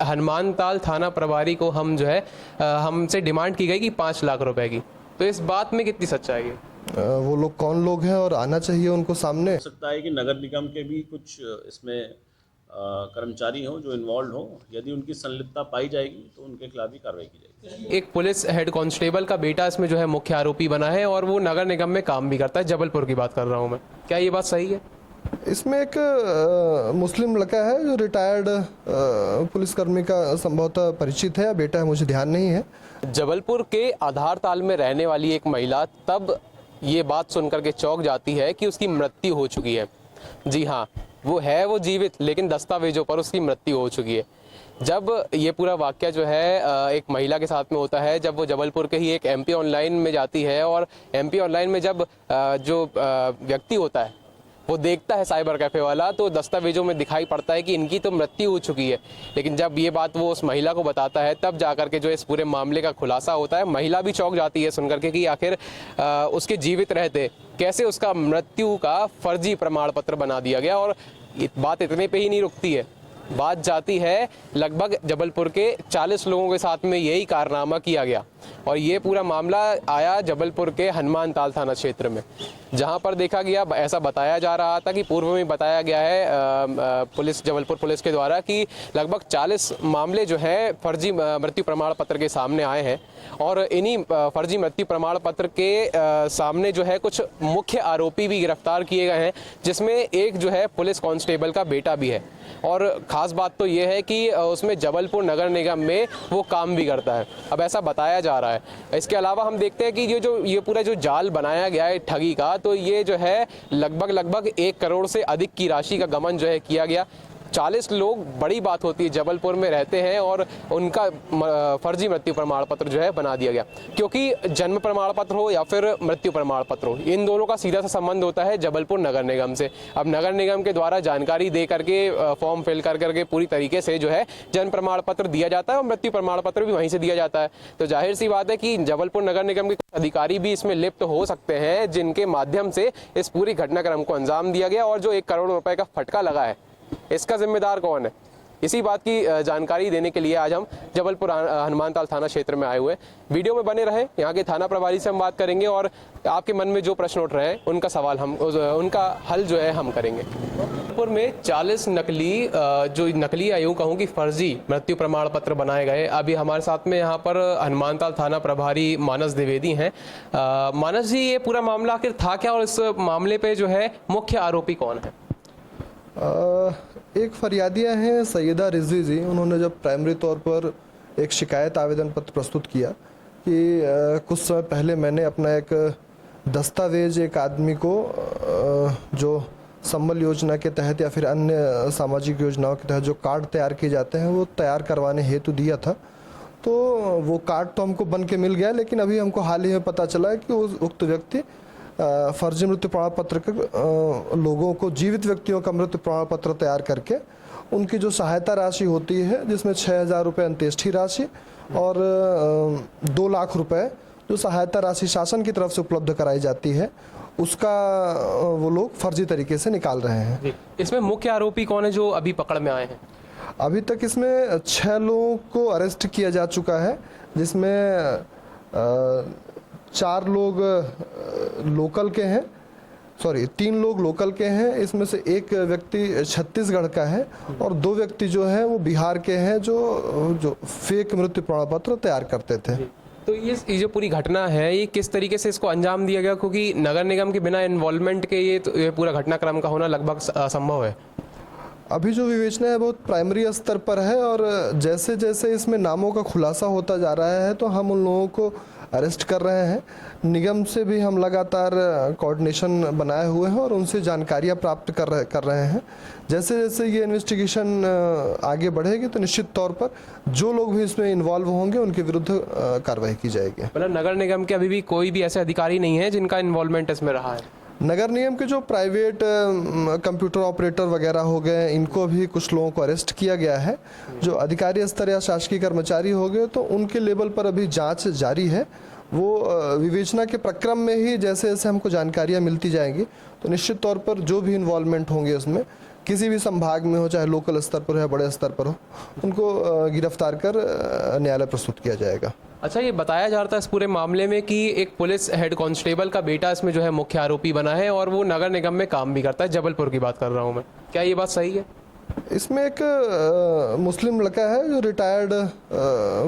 हनुमानताल थाना प्रभारी को हम जो है हमसे डिमांड की गई कि 5 लाख रुपए की। तो इस बात में कितनी सच्चाई है? वो लोग कौन लोग हैं और आना चाहिए उनको सामने। हो सकता है कि नगर निगम के भी कुछ इसमें कर्मचारी हों जो इन्वॉल्व हों। यदि उनकी संलिप्तता पाई जाएगी तो उनके खिलाफ भी कार्रवाई की जाएगी। एक पुलिस हेड कांस्टेबल का बेटा इसमें जो है मुख्य आरोपी बना है और वो नगर निगम में काम भी करता है। जबलपुर की बात कर रहा हूँ मैं। क्या ये बात सही है? इसमें एक मुस्लिम लड़का है जो रिटायर्ड पुलिसकर्मी का संभवतः परिचित है या बेटा है, मुझे ध्यान नहीं है। जबलपुर के आधारताल में रहने वाली एक महिला तब ये बात सुनकर के चौंक जाती है कि उसकी मृत्यु हो चुकी है। जी हाँ, वो जीवित, लेकिन दस्तावेजों पर उसकी मृत्यु हो चुकी है। जब ये पूरा वाकया जो है एक महिला के साथ में होता है, जब वो जबलपुर के ही एक MP ऑनलाइन में जाती है और MP ऑनलाइन में जब जो व्यक्ति होता है वो देखता है साइबर कैफे वाला, तो दस्तावेजों में दिखाई पड़ता है कि इनकी तो मृत्यु हो चुकी है। लेकिन जब ये बात वो उस महिला को बताता है तब जाकर के जो इस पूरे मामले का खुलासा होता है। महिला भी चौंक जाती है सुनकर के कि आखिर उसके जीवित रहते कैसे उसका मृत्यु का फर्जी प्रमाण पत्र बना दिया गया। और बात इतने पे ही नहीं रुकती है, बात जाती है लगभग जबलपुर के 40 लोगों के साथ में यही कारनामा किया गया। और ये पूरा मामला आया जबलपुर के हनुमानताल थाना क्षेत्र में, जहां पर देखा गया, ऐसा बताया जा रहा था कि पूर्व में बताया गया है पुलिस, जबलपुर पुलिस के द्वारा कि लगभग 40 मामले जो है फर्जी मृत्यु प्रमाण पत्र के सामने आए हैं। और इन्हीं फर्जी मृत्यु प्रमाण पत्र के सामने जो है कुछ मुख्य आरोपी भी गिरफ्तार किए गए हैं, जिसमें एक जो है पुलिस कांस्टेबल का बेटा भी है। और खास बात तो ये है कि उसमें जबलपुर नगर निगम में वो काम भी करता है, अब ऐसा बताया जा रहा है। इसके अलावा हम देखते हैं कि ये पूरा जो जाल बनाया गया है ठगी का, तो ये जो है लगभग 1 करोड़ से अधिक की राशि का गबन जो है किया गया। 40 लोग, बड़ी बात होती है, जबलपुर में रहते हैं और उनका फर्जी मृत्यु प्रमाण पत्र जो है बना दिया गया। क्योंकि जन्म प्रमाण पत्र हो या फिर मृत्यु प्रमाण पत्र हो, इन दोनों का सीधा सा संबंध होता है जबलपुर नगर निगम से। अब नगर निगम के द्वारा जानकारी दे करके, फॉर्म फिल कर करके पूरी तरीके से जो है जन्म प्रमाण पत्र दिया जाता है और मृत्यु प्रमाण पत्र भी वहीं से दिया जाता है। तो जाहिर सी बात है कि जबलपुर नगर निगम के अधिकारी भी इसमें लिप्त हो सकते हैं, जिनके माध्यम से इस पूरी घटनाक्रम को अंजाम दिया गया। और जो 1 करोड़ रुपए का फटका लगा है, इसका जिम्मेदार कौन है? इसी बात की जानकारी देने के लिए आज हम जबलपुर हनुमानताल थाना क्षेत्र में आए हुए। वीडियो में बने रहे, यहाँ के थाना प्रभारी से हम बात करेंगे और आपके मन में जो प्रश्न उठ रहे हैं उनका हल जो है हम करेंगे। जबलपुर में 40 नकली या यूं कहूँ कि फर्जी मृत्यु प्रमाण पत्र बनाए गए। अभी हमारे साथ में यहाँ पर हनुमानताल थाना प्रभारी मानस द्विवेदी हैं। मानस जी, ये पूरा मामला आखिर था क्या और इस मामले पे जो है मुख्य आरोपी कौन है? एक फरियादिया हैं सैयदा रिजवी जी। उन्होंने जब प्राइमरी तौर पर एक शिकायत आवेदन पत्र प्रस्तुत किया कि कुछ समय पहले मैंने अपना एक दस्तावेज एक आदमी को जो संबल योजना के तहत या फिर अन्य सामाजिक योजनाओं के तहत जो कार्ड तैयार किए जाते हैं वो तैयार करवाने हेतु दिया था। तो वो कार्ड तो हमको बन के मिल गया, लेकिन अभी हमको हाल ही में पता चला है कि उक्त व्यक्ति फर्जी मृत्यु प्रमाण पत्र के लोगों को, जीवित व्यक्तियों का मृत्यु प्रमाण पत्र तैयार करके उनकी जो सहायता राशि होती है, जिसमें 6,000 रुपये अंत्येष्टि राशि और 2 लाख रुपए जो सहायता राशि शासन की तरफ से उपलब्ध कराई जाती है, उसका वो लोग फर्जी तरीके से निकाल रहे हैं। इसमें मुख्य आरोपी कौन है जो अभी पकड़ में आए हैं? अभी तक इसमें 6 लोगों को अरेस्ट किया जा चुका है, जिसमें 4 लोग लोकल के हैं, 3 लोग लोकल के हैं। इसमें से एक व्यक्ति छत्तीसगढ़ का है और 2 व्यक्ति जो है वो बिहार के हैं, जो फेक मृत्यु प्रमाण पत्र तैयार करते थे। तो ये जो पूरी घटना है, ये किस तरीके से इसको अंजाम दिया गया? क्योंकि नगर निगम के बिना इन्वॉल्वमेंट के ये पूरा घटनाक्रम का होना लगभग असंभव है। अभी जो विवेचना है बहुत प्राइमरी स्तर पर है और जैसे जैसे इसमें नामों का खुलासा होता जा रहा है तो हम उन लोगों को अरेस्ट कर रहे हैं। निगम से भी हम लगातार कोऑर्डिनेशन बनाए हुए हैं और उनसे जानकारियां प्राप्त कर रहे हैं। जैसे जैसे ये इन्वेस्टिगेशन आगे बढ़ेगी तो निश्चित तौर पर जो लोग भी इसमें इन्वॉल्व होंगे उनके विरुद्ध कार्रवाई की जाएगी। मतलब नगर निगम के अभी भी कोई भी ऐसे अधिकारी नहीं है जिनका इन्वॉल्वमेंट इसमें रहा है? नगर निगम के जो प्राइवेट कंप्यूटर ऑपरेटर वगैरह हो गए, इनको भी कुछ लोगों को अरेस्ट किया गया है। जो अधिकारी स्तर या शासकीय कर्मचारी हो गए तो उनके लेवल पर अभी जांच जारी है। वो विवेचना के प्रक्रम में ही जैसे जैसे हमको जानकारियां मिलती जाएंगी तो निश्चित तौर पर जो भी इन्वॉल्वमेंट होंगे उसमें किसी भी संभाग में हो, चाहे लोकल स्तर पर हो या बड़े स्तर पर हो, उनको गिरफ्तार कर न्यायालय प्रस्तुत किया जाएगा। अच्छा, ये बताया जा रहा था इस पूरे मामले में कि एक पुलिस हेड कांस्टेबल का बेटा इसमें जो है मुख्य आरोपी बना है और वो नगर निगम में काम भी करता है, जबलपुर की बात कर रहा हूँ मैं। क्या ये बात सही है? इसमें एक मुस्लिम लड़का है जो रिटायर्ड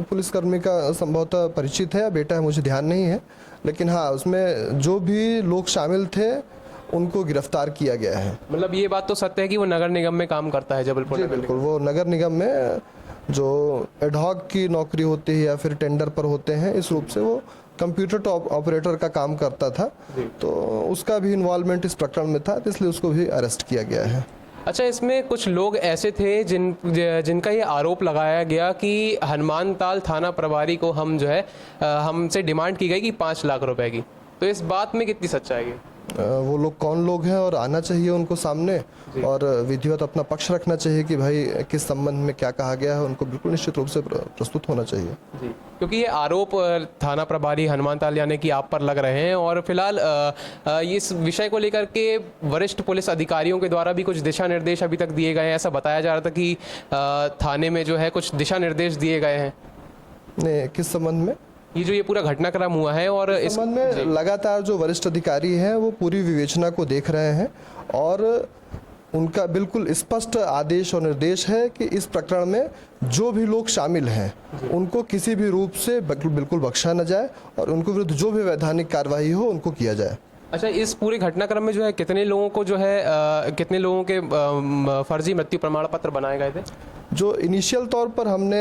पुलिसकर्मी का संभवतः परिचित है या बेटा है, मुझे ध्यान नहीं है, लेकिन हाँ उसमें जो भी लोग शामिल थे उनको गिरफ्तार किया गया है। मतलब ये बात तो सत्य है कि वो नगर निगम में काम करता है, जबलपुर जी नगर बिल्कुल, वो नगर निगम में जो एडहॉक की नौकरी होती है या फिर टेंडर पर होते हैं, इस रूप से वो कंप्यूटर ऑपरेटर का काम करता था, तो उसका भी इन्वॉल्वमेंट इस प्रकरण में था, तो इसलिए उसको भी अरेस्ट किया गया है। अच्छा, इसमें कुछ लोग ऐसे थे जिनका ये आरोप लगाया गया कि हनुमानताल थाना प्रभारी को हम जो है हमसे डिमांड की गई कि 5 लाख रुपए की, तो इस बात में कितनी सच्चाई है? वो लोग कौन लोग हैं और आना चाहिए उनको सामने और विधिवत अपना पक्ष रखना चाहिए कि भाई किस संबंध में क्या कहा गया है, उनको बिल्कुल निश्चित रूप से प्रस्तुत होना चाहिए जी, क्योंकि ये आरोप थाना प्रभारी हनुमानताल यानी कि आप पर लग रहे हैं और फिलहाल इस विषय को लेकर के वरिष्ठ पुलिस अधिकारियों के द्वारा भी कुछ दिशा निर्देश अभी तक दिए गए हैं। ऐसा बताया जा रहा था कि थाने में जो है कुछ दिशा निर्देश दिए गए हैं। नहीं, किस संबंध में? ये पूरा घटनाक्रम हुआ है और इस संबंध में लगातार जो वरिष्ठ अधिकारी हैं वो पूरी विवेचना को देख रहे हैं और उनका बिल्कुल स्पष्ट आदेश और निर्देश है कि इस प्रकरण में जो भी लोग शामिल हैं उनको किसी भी रूप से बिल्कुल बख्शा न जाए और उनको विरुद्ध जो भी वैधानिक कार्रवाई हो उनको किया जाए। अच्छा, इस पूरे घटनाक्रम में जो है कितने लोगों को जो है कितने लोगों के फर्जी मृत्यु प्रमाण पत्र बनाए गए थे? जो इनिशियल तौर पर हमने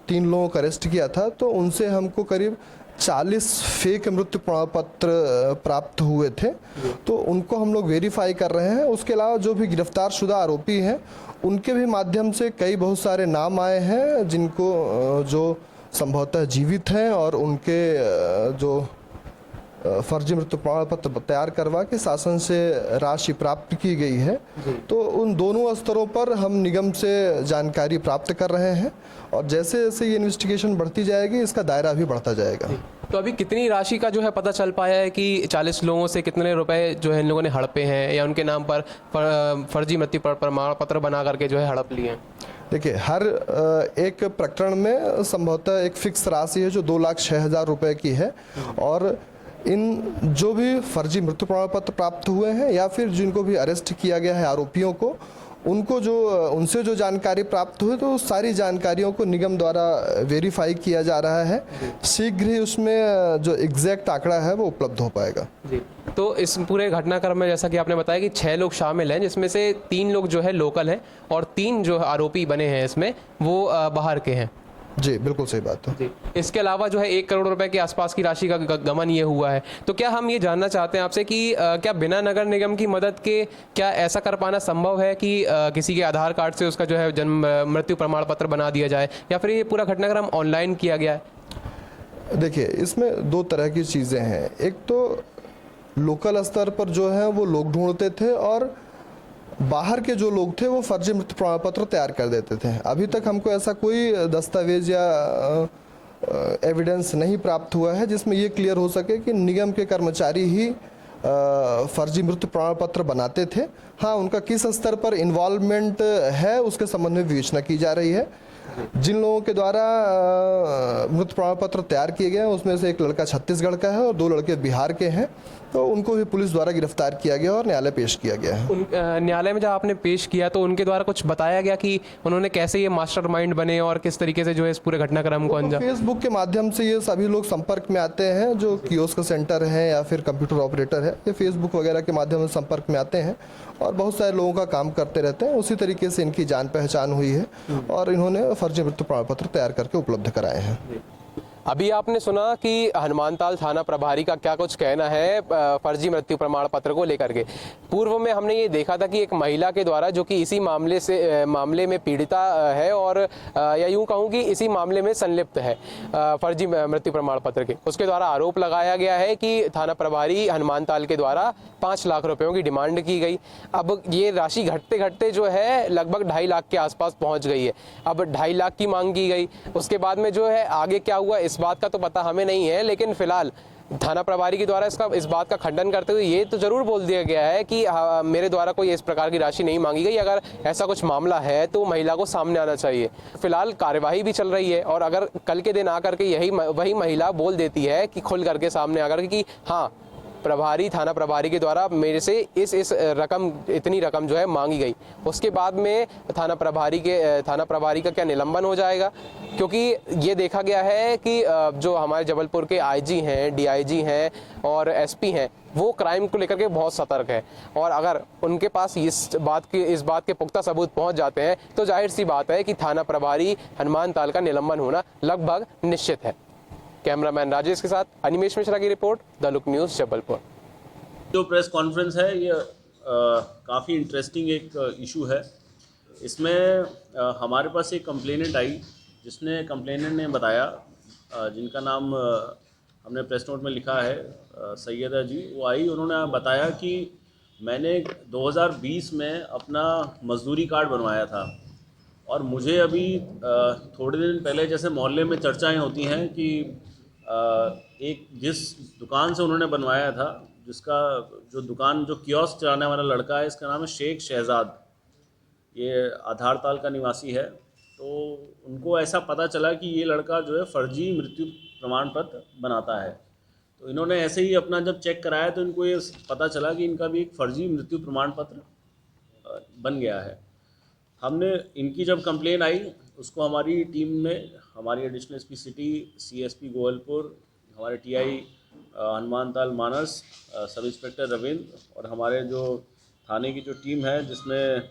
3 लोगों को अरेस्ट किया था, तो उनसे हमको करीब 40 फेक मृत्यु प्रमाण पत्र प्राप्त हुए थे, तो उनको हम लोग वेरीफाई कर रहे हैं। उसके अलावा जो भी गिरफ्तार शुदा आरोपी हैं उनके भी माध्यम से कई बहुत सारे नाम आए हैं जिनको जो संभवतः जीवित हैं और उनके जो फर्जी मृत्यु प्रमाण पत्र तैयार करवा के शासन से राशि प्राप्त की गई है, तो उन दोनों स्तरों पर हम निगम से जानकारी प्राप्त कर रहे हैं और जैसे जैसे ये इन्वेस्टिगेशन बढ़ती जाएगी इसका दायरा भी बढ़ता जाएगा। तो अभी कितनी राशि का जो है पता चल पाया है कि 40 लोगों से कितने रुपए जो है इन लोगों ने हड़पे हैं या उनके नाम पर फर्जी मृत्यु प्रमाण पत्र बना करके जो है हड़प लिए हैं? देखिए, हर एक प्रकरण में संभवतः एक फिक्स राशि है जो 2,06,000 रुपये की है और इन जो भी फर्जी मृत्यु प्रमाण पत्र प्राप्त हुए हैं या फिर जिनको भी अरेस्ट किया गया है आरोपियों को, उनको जो उनसे जो जानकारी प्राप्त हुई तो सारी जानकारियों को निगम द्वारा वेरीफाई किया जा रहा है। शीघ्र ही उसमें जो एग्जैक्ट आंकड़ा है वो उपलब्ध हो पाएगा। जी, तो इस पूरे घटनाक्रम में जैसा कि आपने बताया कि 6 लोग शामिल हैं, जिसमें से 3 लोग जो है लोकल हैं और 3 जो आरोपी बने हैं इसमें वो बाहर के हैं। जी बिल्कुल सही बात है। जी, इसके अलावा जो है 1 करोड़ रुपए के आसपास की राशि का गमन ये हुआ है। तो क्या हम ये जानना चाहते हैं आपसे कि क्या बिना नगर निगम की मदद के क्या ऐसा कर पाना संभव है कि किसी के आधार कार्ड से उसका जो है जन्म मृत्यु प्रमाण पत्र बना दिया जाए या फिर ये पूरा घटनाक्रम ऑनलाइन किया गया है? देखिए, इसमें 2 तरह की चीज़ें हैं। एक तो लोकल स्तर पर जो है वो लोग ढूंढते थे और बाहर के जो लोग थे वो फर्जी मृत्यु प्रमाण पत्र तैयार कर देते थे। अभी तक हमको ऐसा कोई दस्तावेज या एविडेंस नहीं प्राप्त हुआ है जिसमें ये क्लियर हो सके कि निगम के कर्मचारी ही फर्जी मृत्यु प्रमाण पत्र बनाते थे। हाँ, उनका किस स्तर पर इन्वॉल्वमेंट है उसके संबंध में विवेचना की जा रही है। जिन लोगों के द्वारा मृत्यु प्रमाण पत्र तैयार किए गए हैं उसमें से एक लड़का छत्तीसगढ़ का है और 2 लड़के बिहार के हैं, तो उनको भी पुलिस द्वारा गिरफ्तार किया गया और न्यायालय पेश किया गया है। न्यायालय में जब आपने पेश किया तो उनके द्वारा कुछ बताया गया कि उन्होंने कैसे ये मास्टरमाइंड बने और किस तरीके से जो है इस पूरे घटनाक्रम को अंजाम? फेसबुक के माध्यम से ये सभी लोग संपर्क में आते हैं, जो कियोस्क सेंटर है या फिर कंप्यूटर ऑपरेटर है, ये फेसबुक वगैरह के माध्यम से संपर्क में आते हैं और बहुत सारे लोगों का काम करते रहते हैं। उसी तरीके से इनकी जान पहचान हुई है और इन्होंने फर्जी मृत्यु प्रमाण पत्र तैयार करके उपलब्ध कराए हैं। अभी आपने सुना कि हनुमानताल थाना प्रभारी का क्या कुछ कहना है फर्जी मृत्यु प्रमाण पत्र को लेकर के। पूर्व में हमने ये देखा था कि एक महिला के द्वारा जो कि इसी मामले में पीड़िता है और या यूं कहूं कि इसी मामले में संलिप्त है फर्जी मृत्यु प्रमाण पत्र के, उसके द्वारा आरोप लगाया गया है कि थाना प्रभारी हनुमानताल के द्वारा 5 लाख रुपयों की डिमांड की गई। अब ये राशि घटते घटते जो है लगभग 2.5 लाख के आसपास पहुंच गई है। अब 2.5 लाख की मांग की गई, उसके बाद में जो है आगे क्या हुआ इस बात का तो पता हमें नहीं है, लेकिन फिलहाल थाना प्रभारी के द्वारा इस बात का खंडन करते हुए ये तो जरूर बोल दिया गया है कि मेरे द्वारा कोई इस प्रकार की राशि नहीं मांगी गई। अगर ऐसा कुछ मामला है तो महिला को सामने आना चाहिए। फिलहाल कार्यवाही भी चल रही है और अगर कल के दिन आकर के वही महिला बोल देती है कि खुल करके सामने आकर के कि हाँ थाना प्रभारी के द्वारा मेरे से इस रकम इतनी रकम जो है मांगी गई, उसके बाद में थाना प्रभारी का क्या निलंबन हो जाएगा। क्योंकि ये देखा गया है कि जो हमारे जबलपुर के आईजी हैं, डीआईजी हैं और एसपी हैं, वो क्राइम को लेकर के बहुत सतर्क है और अगर उनके पास इस बात के पुख्ता सबूत पहुंच जाते हैं तो जाहिर सी बात है कि थाना प्रभारी हनुमान ताल का निलंबन होना लगभग निश्चित है। कैमरामैन राजेश के साथ अनिमेश मिश्रा की report, the look news, Jabalpur. जो प्रेस कॉन्फ्रेंस है ये काफ़ी इंटरेस्टिंग एक इशू है। इसमें हमारे पास एक कंप्लेनेंट आई जिसने कंप्लेनेंट ने बताया, जिनका नाम हमने प्रेस नोट में लिखा है, सैयदा जी, वो आई, उन्होंने बताया कि मैंने 2020 में अपना मजदूरी कार्ड बनवाया था और मुझे अभी थोड़े दिन पहले जैसे मोहल्ले में चर्चाएं होती हैं कि एक जिस दुकान से उन्होंने बनवाया था, जिसका जो दुकान जो कियोस्क चलाने वाला लड़का है, इसका नाम है शेख शहजाद, ये आधार ताल का निवासी है। तो उनको ऐसा पता चला कि ये लड़का जो है फर्जी मृत्यु प्रमाण पत्र बनाता है। तो इन्होंने ऐसे ही अपना जब चेक कराया तो इनको ये पता चला कि इनका भी एक फर्जी मृत्यु प्रमाण पत्र बन गया है। हमने इनकी जब कंप्लेन आई उसको हमारी टीम में हमारी एडिशनल एसपी सिटी, सीएसपी गोवलपुर, हमारे टीआई हनुमान ताल मानस, सब इंस्पेक्टर रविंद्र और हमारे जो थाने की जो टीम है जिसमें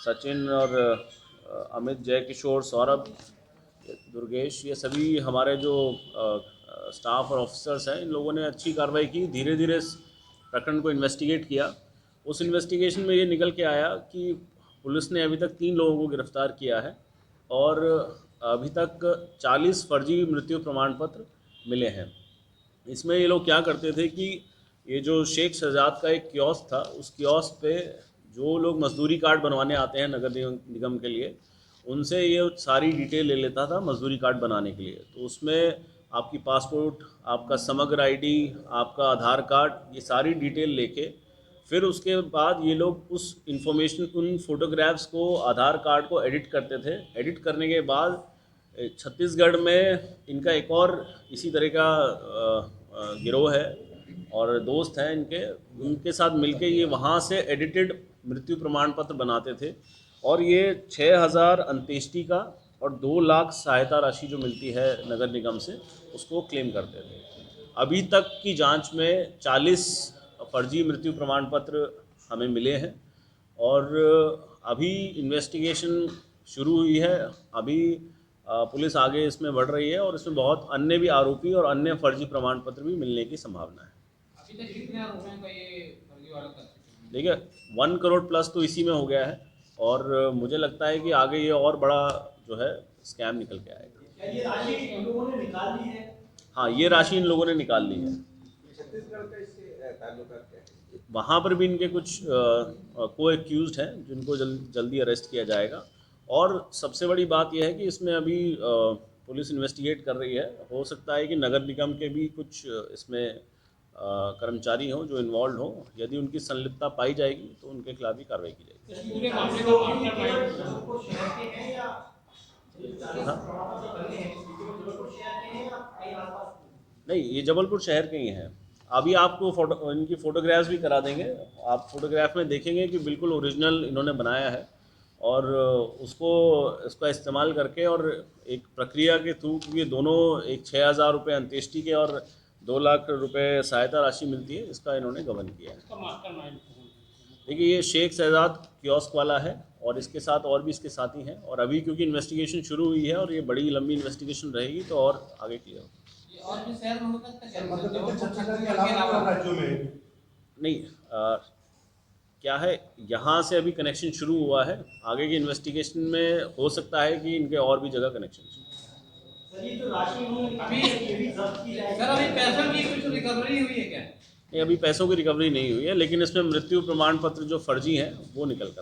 सचिन और अमित, जय किशोर, सौरभ, दुर्गेश, ये सभी हमारे जो स्टाफ और ऑफिसर्स हैं, इन लोगों ने अच्छी कार्रवाई की। धीरे धीरे इस प्रकरण को इन्वेस्टिगेट किया। उस इन्वेस्टिगेशन में ये निकल के आया कि पुलिस ने अभी तक 3 लोगों को गिरफ्तार किया है और अभी तक 40 फर्जी मृत्यु प्रमाण पत्र मिले हैं। इसमें ये लोग क्या करते थे कि ये जो शेख शहजाद का एक कियोस्क था, उस कियोस्क पे जो लोग मजदूरी कार्ड बनवाने आते हैं नगर निगम के लिए, उनसे ये सारी डिटेल ले लेता था मजदूरी कार्ड बनाने के लिए। तो उसमें आपकी पासपोर्ट, आपका समग्र आईडी, आपका आधार कार्ड, ये सारी डिटेल लेके फिर उसके बाद ये लोग उस इंफॉर्मेशन, उन फोटोग्राफ्स को, आधार कार्ड को एडिट करते थे। एडिट करने के बाद छत्तीसगढ़ में इनका एक और इसी तरह का गिरोह है और दोस्त हैं इनके, उनके साथ मिलके ये वहाँ से एडिटेड मृत्यु प्रमाण पत्र बनाते थे और ये 6,000 अंत्येष्टि का और 2 लाख सहायता राशि जो मिलती है नगर निगम से, उसको क्लेम करते थे। अभी तक की जांच में 40 फर्जी मृत्यु प्रमाण पत्र हमें मिले हैं और अभी इन्वेस्टिगेशन शुरू हुई है। अभी पुलिस आगे इसमें बढ़ रही है और इसमें बहुत अन्य भी आरोपी और अन्य फर्जी प्रमाण पत्र भी मिलने की संभावना है। अभी तक कितने रुपए का ये फर्जी वाला कर चुके हैं? देखिए 1 करोड़ प्लस तो इसी में हो गया है और मुझे लगता है कि आगे ये और बड़ा जो है स्कैम निकल के आएगा। ये राशि इन लोगों ने निकाल ली है? हाँ, ये राशि इन लोगों ने निकाल ली है। छत्तीसगढ़ का इससे ताल्लुकात क्या है? वहाँ पर भी इनके कुछ को एक्यूज्ड हैं जिनको जल्दी अरेस्ट किया जाएगा। और सबसे बड़ी बात यह है कि इसमें अभी पुलिस इन्वेस्टिगेट कर रही है। हो सकता है कि नगर निगम के भी कुछ इसमें कर्मचारी हों जो इन्वॉल्व हों। यदि उनकी संलिप्तता पाई जाएगी तो उनके खिलाफ भी कार्रवाई की जाएगी। इस पूरे मामले का मास्टरमाइंड जबलपुर शहर के हैं या नहीं, ये जबलपुर शहर के ही हैं। अभी आपको इनकी फ़ोटोग्राफ्स भी करा देंगे। आप फोटोग्राफ में देखेंगे कि बिल्कुल ओरिजिनल इन्होंने बनाया है और इसका इस्तेमाल करके और एक प्रक्रिया के थ्रू, क्योंकि दोनों एक 6,000 रुपये अंत्येष्टि के और 2 लाख रुपए सहायता राशि मिलती है, इसका इन्होंने गबन किया है। इसका मास्टरमाइंड देखिए ये शेख शहजाद कियोस्क वाला है और इसके साथ और भी इसके साथी हैं और अभी क्योंकि इन्वेस्टिगेशन शुरू हुई है और ये बड़ी लंबी इन्वेस्टिगेशन रहेगी तो और आगे क्लियर होगा। ये और भी शहर में हो सकता है, मतलब छत्तीसगढ़ के अलावा राज्यों में नहीं, क्या है, यहाँ से अभी कनेक्शन शुरू हुआ है। आगे की इन्वेस्टिगेशन में हो सकता है कि इनके और भी जगह कनेक्शन। सर ये जो राशि इन्होंने अभी निकाली है, ये भी जब्त की जाएगी? सर अभी पैसों की कुछ रिकवरी हुई है क्या? नहीं, अभी पैसों की रिकवरी नहीं हुई है, लेकिन इसमें मृत्यु प्रमाण पत्र जो फर्जी हैं वो निकल कर